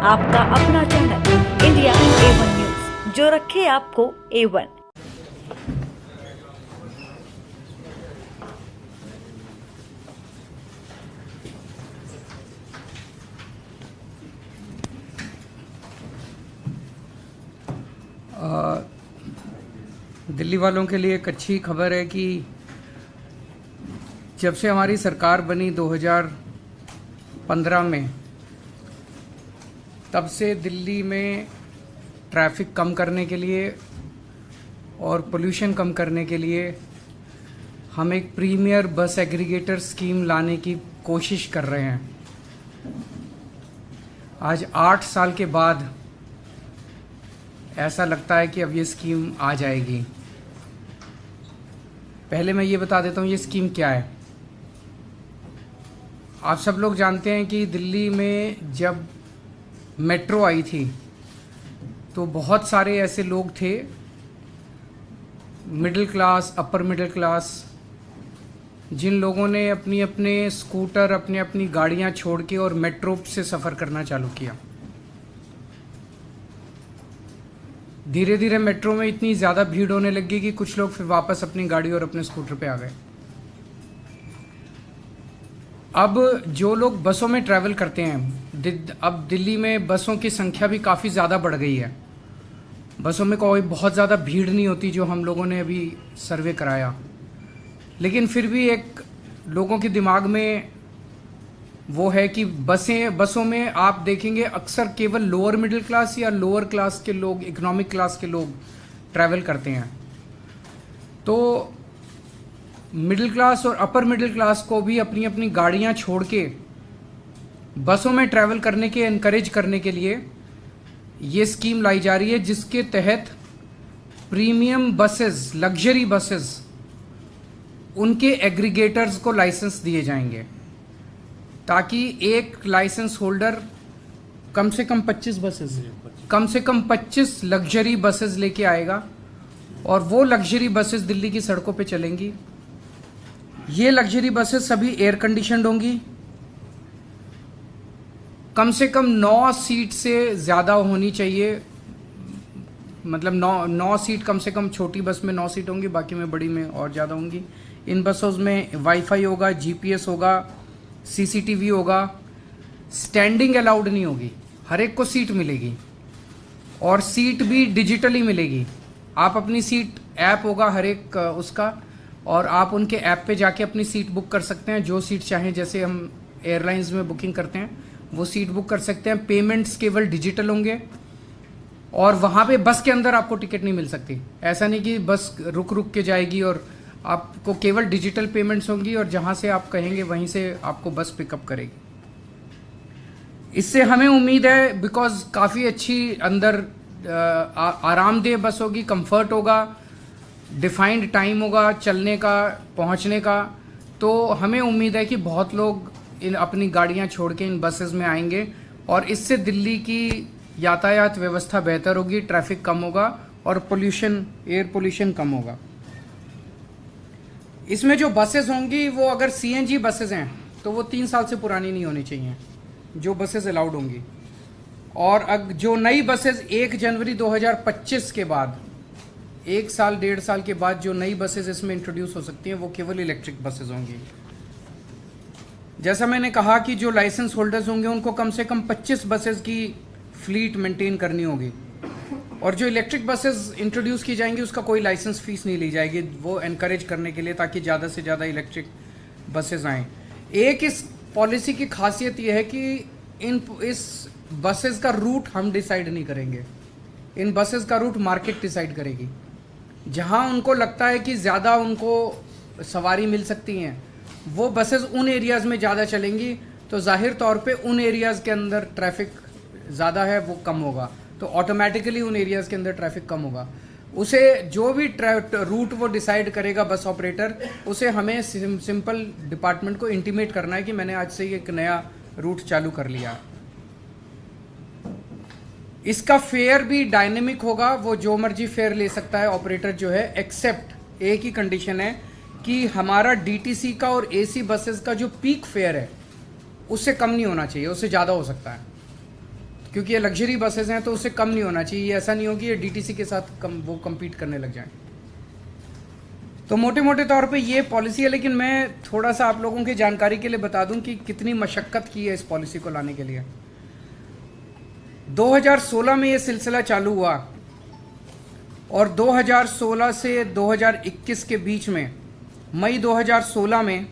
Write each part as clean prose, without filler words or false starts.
आपका अपना channel India A1 news, जो रखे आपको A1। दिल्ली वालों के लिए एक अच्छी खबर है कि जब से हमारी सरकार बनी 2015 में, तब से दिल्ली में ट्रैफिक कम करने के लिए और पोल्यूशन कम करने के लिए हम एक प्रीमियर बस एग्रीगेटर स्कीम लाने की कोशिश कर रहे हैं। आज 8 साल के बाद ऐसा लगता है कि अब ये स्कीम आ जाएगी। पहले मैं ये बता देता हूँ ये स्कीम क्या है। आप सब लोग जानते हैं कि दिल्ली में जब मेट्रो आई थी तो बहुत सारे ऐसे लोग थे, middle class, upper middle class, जिन लोगों ने अपनी अपने स्कूटर, अपनी अपनी गाड़ियाँ छोड़ के और मेट्रो से सफ़र करना चालू किया। धीरे धीरे मेट्रो में इतनी ज़्यादा भीड़ होने लगी कि कुछ लोग फिर वापस अपनी गाड़ी और अपने स्कूटर पे आ गए। अब जो लोग बसों में ट्रैवल करते हैं, अब दिल्ली में बसों की संख्या भी काफ़ी ज़्यादा बढ़ गई है। बसों में कोई बहुत ज़्यादा भीड़ नहीं होती, जो हम लोगों ने अभी सर्वे कराया, लेकिन फिर भी एक लोगों के दिमाग में वो है कि बसों में आप देखेंगे अक्सर केवल लोअर मिडिल क्लास या लोअर क्लास के लोग, इकोनॉमिक क्लास के लोग ट्रैवल करते हैं। तो मिडिल क्लास और अपर मिडिल क्लास को भी अपनी अपनी गाड़ियां छोड़ के बसों में ट्रैवल करने के एनकरेज करने के लिए ये स्कीम लाई जा रही है, जिसके तहत प्रीमियम बसेस, लग्जरी बसेस, उनके एग्रीगेटर्स को लाइसेंस दिए जाएंगे, ताकि एक लाइसेंस होल्डर कम से कम 25 लग्जरी बसेस लेके आएगा और वो लग्जरी बसेस दिल्ली की सड़कों पे चलेंगी। ये लग्जरी बसेस सभी एयर कंडीशनड होंगी, कम से कम 9 सीट से ज़्यादा होनी चाहिए, मतलब 9 सीट कम से कम। छोटी बस में 9 सीट होंगी, बाकी में बड़ी में और ज़्यादा होंगी। इन बसों में वाईफाई होगा, जीपीएस होगा, सीसीटीवी होगा। स्टैंडिंग अलाउड नहीं होगी, हर एक को सीट मिलेगी और सीट भी डिजिटली मिलेगी। आप अपनी सीट, ऐप होगा हर एक उसका, और आप उनके ऐप पे जाके अपनी सीट बुक कर सकते हैं, जो सीट चाहें। जैसे हम एयरलाइंस में बुकिंग करते हैं वो सीट बुक कर सकते हैं। पेमेंट्स केवल डिजिटल होंगे और वहाँ पे बस के अंदर आपको टिकट नहीं मिल सकती। ऐसा नहीं कि बस रुक रुक के जाएगी, और आपको केवल डिजिटल पेमेंट्स होंगी और जहाँ से आप कहेंगे वहीं से आपको बस पिकअप करेगी। इससे हमें उम्मीद है, बिकॉज काफ़ी अच्छी अंदर आरामदेह बस होगी, कंफर्ट होगा, डिफाइंड टाइम होगा चलने का, पहुँचने का। तो हमें उम्मीद है कि बहुत लोग अपनी गाड़ियाँ छोड़ के इन बसेस में आएंगे और इससे दिल्ली की यातायात व्यवस्था बेहतर होगी, ट्रैफिक कम होगा और पोल्यूशन, एयर पोल्यूशन कम होगा। इसमें जो बसेस होंगी वो अगर सीएनजी बसेस हैं तो वो 3 साल से पुरानी नहीं होनी चाहिए, जो बसेस अलाउड होंगी। और जो नई बसेस 1 जनवरी 2025 के बाद, 1 साल 1.5 साल के बाद जो नई बसेस इसमें इंट्रोड्यूस हो सकती हैं वो केवल इलेक्ट्रिक बसेस होंगी। जैसा मैंने कहा कि जो लाइसेंस होल्डर्स होंगे उनको कम से कम 25 बसेस की फ्लीट मेंटेन करनी होगी, और जो इलेक्ट्रिक बसेस इंट्रोड्यूस की जाएंगी उसका कोई लाइसेंस फीस नहीं ली जाएगी, वो एनकरेज करने के लिए, ताकि ज़्यादा से ज़्यादा इलेक्ट्रिक बसेस आएँ। एक इस पॉलिसी की खासियत ये है कि इस बसेस का रूट हम डिसाइड नहीं करेंगे, इन बसेस का रूट मार्केट डिसाइड करेगी। जहाँ उनको लगता है कि ज़्यादा उनको सवारी मिल सकती हैं, वो बसेस उन एरियाज़ में ज़्यादा चलेंगी, तो जाहिर तौर पे उन एरियाज़ के अंदर ट्रैफिक ज़्यादा है वो कम होगा, तो ऑटोमेटिकली उन एरियाज़ के अंदर ट्रैफिक कम होगा। उसे जो भी रूट वो डिसाइड करेगा बस ऑपरेटर, उसे हमें सिंपल डिपार्टमेंट को इंटीमेट करना है कि मैंने आज से एक नया रूट चालू कर लिया। इसका फेयर भी डायनेमिक होगा, वो जो मर्जी फेयर ले सकता है ऑपरेटर जो है, एक्सेप्ट एक ही कंडीशन है कि हमारा डीटीसी का और एसी बसेस का जो पीक फेयर है उससे कम नहीं होना चाहिए, उससे ज़्यादा हो सकता है। क्योंकि ये लग्जरी बसेस हैं तो उससे कम नहीं होना चाहिए। ये ऐसा नहीं हो कि ये डीटीसी के साथ वो कम्पीट करने लग जाएं। तो मोटे मोटे तौर पे ये पॉलिसी है, लेकिन मैं थोड़ा सा आप लोगों की जानकारी के लिए बता दूं कि कितनी मशक्क़त की है इस पॉलिसी को लाने के लिए। 2016 में ये सिलसिला चालू हुआ और 2016 से 2021 के बीच में मई 2016 में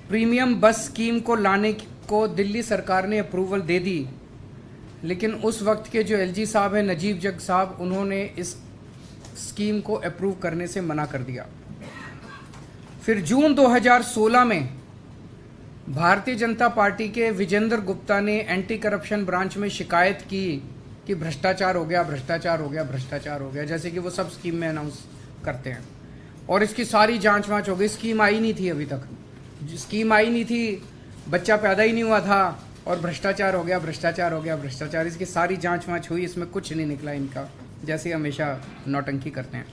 प्रीमियम बस स्कीम को लाने को दिल्ली सरकार ने अप्रूवल दे दी, लेकिन उस वक्त के जो एलजी साहब हैं, नजीब जग साहब, उन्होंने इस स्कीम को अप्रूव करने से मना कर दिया। फिर जून 2016 में भारतीय जनता पार्टी के विजेंद्र गुप्ता ने एंटी करप्शन ब्रांच में शिकायत की कि भ्रष्टाचार हो गया, भ्रष्टाचार हो गया, भ्रष्टाचार हो गया, जैसे कि वो सब स्कीम में अनाउंस करते हैं। और इसकी सारी जांच वाँच हो गई। स्कीम आई नहीं थी, अभी तक स्कीम आई नहीं थी, बच्चा पैदा ही नहीं हुआ था और भ्रष्टाचार हो गया, भ्रष्टाचार हो गया, भ्रष्टाचार। इसकी सारी जांच वाँच हुई, इसमें कुछ नहीं निकला इनका, जैसे हमेशा नौटंकी करते हैं।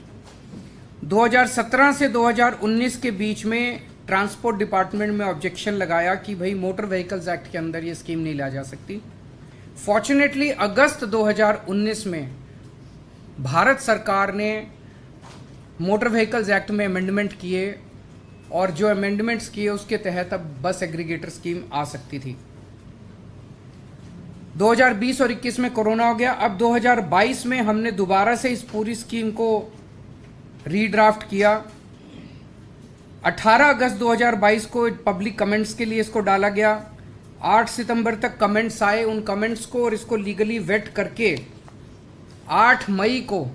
2017 से 2019 के बीच में ट्रांसपोर्ट डिपार्टमेंट में ऑब्जेक्शन लगाया कि भाई मोटर व्हीकल्स एक्ट के अंदर ये स्कीम नहीं ला जा सकती। फॉर्चुनेटली अगस्त 2019 में भारत सरकार ने मोटर व्हीकल्स एक्ट में अमेंडमेंट किए और जो अमेंडमेंट्स किए उसके तहत अब बस एग्रीगेटर स्कीम आ सकती थी। 2020 और 21 में कोरोना हो गया। अब 2022 में हमने दोबारा से इस पूरी स्कीम को रीड्राफ्ट किया। 18 अगस्त 2022 को पब्लिक कमेंट्स के लिए इसको डाला गया। 8 सितंबर तक कमेंट्स आए। उन कमेंट्स को और इसको लीगली वेट करके 8 मई को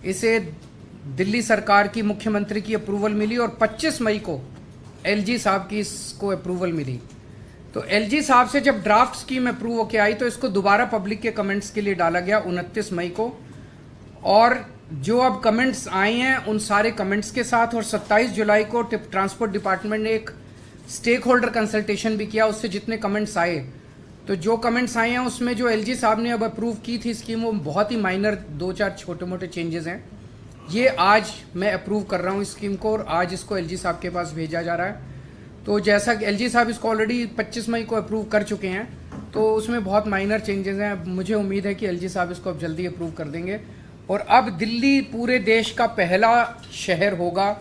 इसे दिल्ली सरकार की मुख्यमंत्री की अप्रूवल मिली और 25 मई को एलजी साहब की इसको अप्रूवल मिली। तो एलजी साहब से जब ड्राफ्ट स्कीम अप्रूव होके आई तो इसको दोबारा पब्लिक के कमेंट्स के लिए डाला गया 29 मई को। और जो अब कमेंट्स आए हैं उन सारे कमेंट्स के साथ, और 27 जुलाई को ट्रांसपोर्ट डिपार्टमेंट ने एक स्टेक होल्डर कंसल्टेशन भी किया। उससे जितने कमेंट्स आए, तो जो कमेंट्स आए हैं उसमें जो एलजी साहब ने अब अप्रूव की थी स्कीम, वो बहुत ही माइनर 2-4 छोटे मोटे चेंजेस हैं। ये आज मैं अप्रूव कर रहा हूँ इस स्कीम को और आज इसको एलजी साहब के पास भेजा जा रहा है। तो जैसा कि एलजी साहब इसको ऑलरेडी 25 मई को अप्रूव कर चुके हैं, तो उसमें बहुत माइनर चेंजेस हैं। मुझे उम्मीद है कि एलजी साहब इसको अब जल्दी अप्रूव कर देंगे और अब दिल्ली पूरे देश का पहला शहर होगा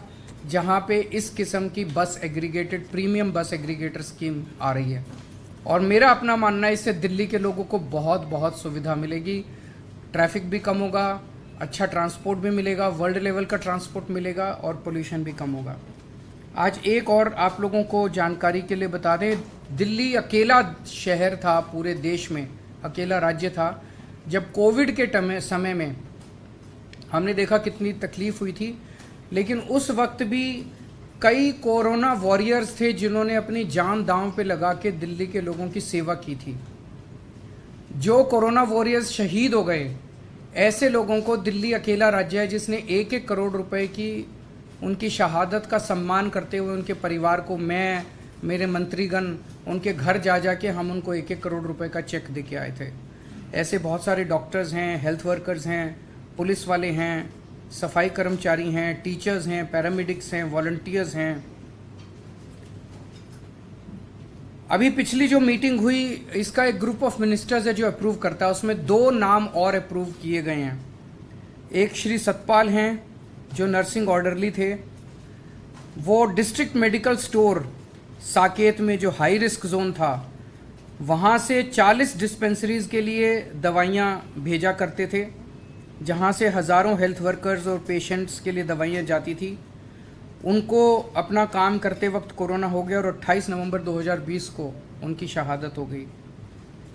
जहां पे इस किस्म की बस एग्रीगेटेड प्रीमियम बस एग्रीगेटर स्कीम आ रही है। और मेरा अपना मानना है इससे दिल्ली के लोगों को बहुत बहुत सुविधा मिलेगी। ट्रैफिक भी कम होगा, अच्छा ट्रांसपोर्ट भी मिलेगा, वर्ल्ड लेवल का ट्रांसपोर्ट मिलेगा और पोल्यूशन भी कम होगा। आज एक और आप लोगों को जानकारी के लिए बता दें, दिल्ली अकेला शहर था पूरे देश में, अकेला राज्य था जब कोविड के समय में हमने देखा कितनी तकलीफ हुई थी, लेकिन उस वक्त भी कई कोरोना वॉरियर्स थे जिन्होंने अपनी जान दांव पे लगा के दिल्ली के लोगों की सेवा की थी। जो कोरोना वॉरियर्स शहीद हो गए, ऐसे लोगों को दिल्ली अकेला राज्य है जिसने 1-1 करोड़ रुपए की उनकी शहादत का सम्मान करते हुए उनके परिवार को, मैं, मेरे मंत्रीगण, उनके घर जा जा के हम उनको 1-1 करोड़ रुपए का चेक दे के आए थे। ऐसे बहुत सारे डॉक्टर्स हैं, हेल्थ वर्कर्स हैं, पुलिस वाले हैं, सफाई कर्मचारी हैं, टीचर्स हैं, पैरामेडिक्स हैं, वॉलंटियर्स हैं। अभी पिछली जो मीटिंग हुई, इसका एक ग्रुप ऑफ मिनिस्टर्स है जो अप्रूव करता है, उसमें 2 नाम और अप्रूव किए गए हैं। एक श्री सतपाल हैं जो नर्सिंग ऑर्डरली थे, वो डिस्ट्रिक्ट मेडिकल स्टोर साकेत में जो हाई रिस्क जोन था वहाँ से 40 डिस्पेंसरीज के लिए दवाइयाँ भेजा करते थे, जहाँ से हज़ारों हेल्थ वर्कर्स और पेशेंट्स के लिए दवाइयाँ जाती थी। उनको अपना काम करते वक्त कोरोना हो गया और 28 नवंबर 2020 को उनकी शहादत हो गई।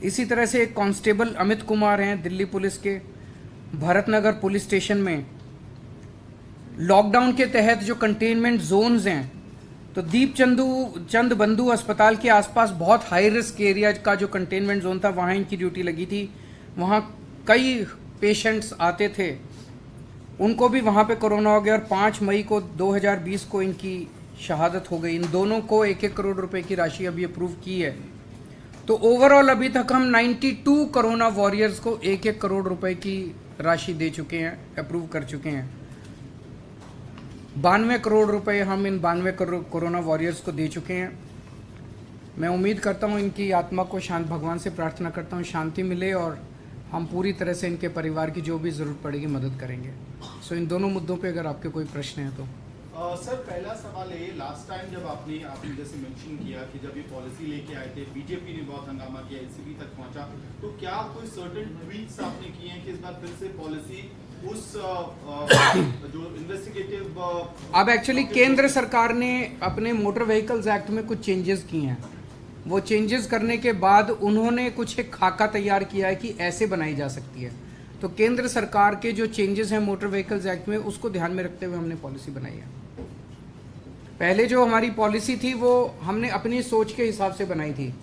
इसी तरह से एक कांस्टेबल अमित कुमार हैं दिल्ली पुलिस के, भरतनगर पुलिस स्टेशन में लॉकडाउन के तहत जो कंटेनमेंट जोन्स हैं, तो दीप चंद बंधु अस्पताल के आसपास बहुत हाई रिस्क एरिया का जो कंटेनमेंट जोन था, वहाँ इनकी ड्यूटी लगी थी। वहाँ कई पेशेंट्स आते थे, उनको भी वहाँ पे कोरोना हो गया और 5 मई को 2020 को इनकी शहादत हो गई। इन दोनों को 1-1 करोड़ रुपए की राशि अभी अप्रूव की है। तो ओवरऑल अभी तक हम 92 कोरोना वॉरियर्स को 1-1 करोड़ रुपए की राशि दे चुके हैं, अप्रूव कर चुके हैं। 92 करोड़ रुपए हम इन 92 करोड़ कोरोना वॉरियर्स को दे चुके हैं। मैं उम्मीद करता हूँ इनकी आत्मा को शांत, भगवान से प्रार्थना करता हूँ शांति मिले और हम पूरी तरह से इनके परिवार की जो भी ज़रूरत पड़ेगी मदद करेंगे। सो इन दोनों मुद्दों पे अगर आपके कोई प्रश्न है तो। सर पहला सवाल है, लास्ट टाइम जब आपने जैसे मेंशन किया कि जब ये पॉलिसी लेके आए थे बीजेपी ने बहुत हंगामा किया, एसीबी तक पहुंचा, तो क्या कोई सर्टेन ट्वीट्स आपने किए हैं कि इस बार फिर से पॉलिसी उस जो इन्वेस्टिगेटिव अब एक्चुअली केंद्र सरकार ने अपने मोटर व्हीकल्स एक्ट में कुछ चेंजेस किए हैं। वो चेंजेस करने के बाद उन्होंने कुछ एक खाका तैयार किया है कि ऐसे बनाई जा सकती है। तो केंद्र सरकार के जो चेंजेस हैं मोटर व्हीकल्स एक्ट में, उसको ध्यान में रखते हुए हमने पॉलिसी बनाई है। पहले जो हमारी पॉलिसी थी वो हमने अपनी सोच के हिसाब से बनाई थी।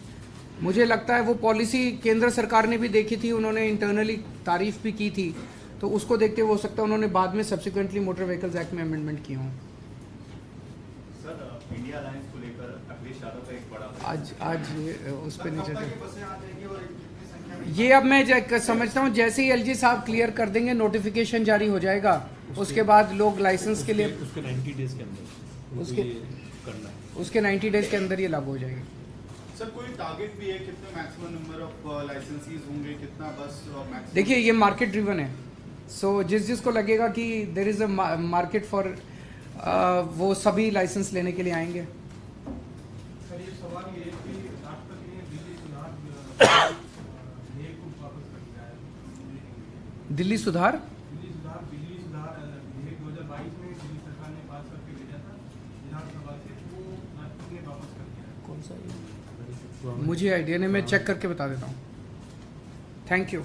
मुझे लगता है वो पॉलिसी केंद्र सरकार ने भी देखी थी, उन्होंने इंटरनली तारीफ भी की थी, तो उसको देखते हुए हो सकता है उन्होंने बाद में सब्सिक्वेंटली मोटर व्हीकल्स एक्ट में अमेंडमेंट किए हों। सर इंडिया अलायंस को लेकर अखिलेश यादव का एक बड़ा आज उस पर नहीं चर्चा। ये अब मैं समझता हूँ जैसे ही एलजी साहब क्लियर कर देंगे, नोटिफिकेशन जारी हो जाएगा, उसके बाद लोग लाइसेंस के लिए उसके 90 डेज के अंदर उसके करना है, उसके 90 डेज के अंदर ये लागू हो जाएगी। सर कोई टारगेट भी है, कितने मैक्सिमम नंबर ऑफ लाइसेंसीज होंगे, कितना बस मैक्सिमम? देखिए ये मार्केट ड्रिवन है, सो जिसको लगेगा कि there is a market for वो सभी लाइसेंस लेने के लिए आएंगे। सर ये सवाल ये है कि राष्ट्रपति ने दिल्ली सुधार विधेयक को वापस कर दिया है। दिल्ली सुधार बिजली सुधार विधेयक 2022 में दिल्ली सरकार ने पास करके भेजा था विधानसभा से, वो राष्ट्रपति ने वापस कर दिया है। कौन सा? मुझे आइडिया नहीं, मैं चेक करके बता देता हूँ। Thank you.